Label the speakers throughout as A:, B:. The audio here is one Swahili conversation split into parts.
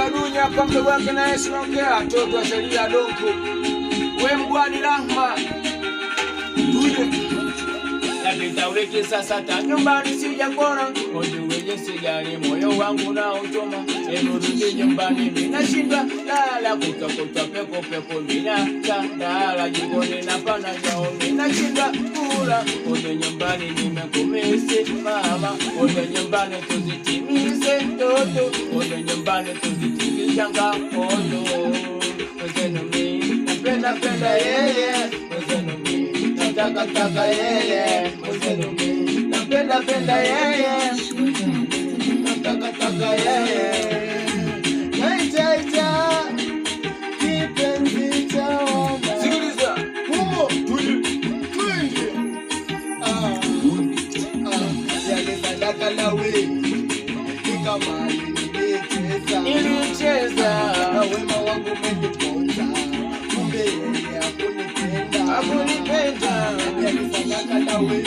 A: Kadunya hapa mdogo wake na Yesu naongea toto wa sheria donko. We mgwani rahma. Napita wiki sasa nyumbani sijakuona. Ujiweje sigari moyo wangu na uchoma. Rudi nyumbani ninashindwa lala kutoka pepo ninalala jikoni napana jao ninashindwa kula. Uje nyumbani nimekumisi mama. Uje nyumbani tuzitimize toto. Uje nyumbani tuzitimize changamoto. Uje mimi napenda yeye. Nataka yeye, napenda yeye, nataka yeye. Naita kipenzi cha wama. Sikiliza humo twende. Yale sadaka la wewe kama nilicheza na wema wangu umejiponza. Kumbe yeye hakunipenda. Sadaka la wewe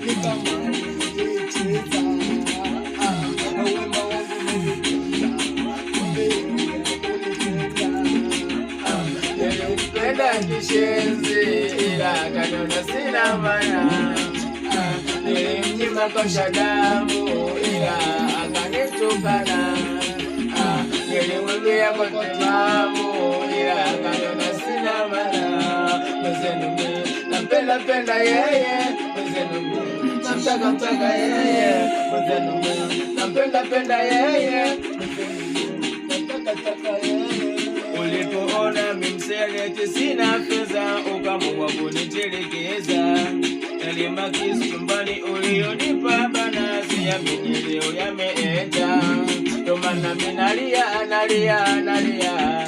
A: ni kama nilicheza na wema wangu umejiponza. Kumbe nilipenda kishenzi ila kanona sina maana. Nilimnyima kosha damu ila akanitukana. Nilimwambia kwa timamu ila kanona sina maana. Napenda yeye, nataka yeye, napenda yeye, nataka yeye. Ulipoona mimseleti sina fedha ukamua kunitelekeza. Yalimaki chumbani ulionipa banasi ya mijilio yameenda. Ndo maana mimi nalia nomia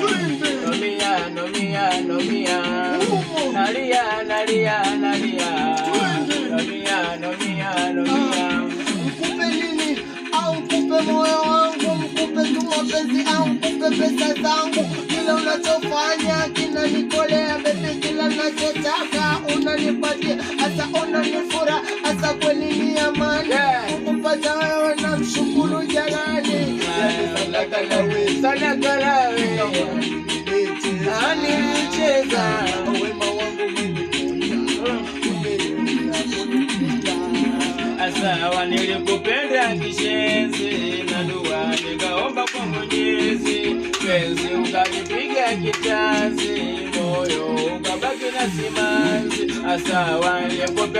A: Mkupe nini au mkupe moyo wangu, mkupe tu mapenzi au mkupe pesa zangu. Kila unachofanya kinanikolea bebe, kila nachotaka unanipatia. Asa unanifura, asa kweli ni amani. Kukupata wewe na mshukuru jalali. Sadaka la wewe nilicheza wema wangu asawa. Nilikupenda kishenzi na dua nikaomba kwa Mwenyezi. Penzi ukanipiga kitanzi, moyo ukabaki na simanzi. Asawa nilikupenda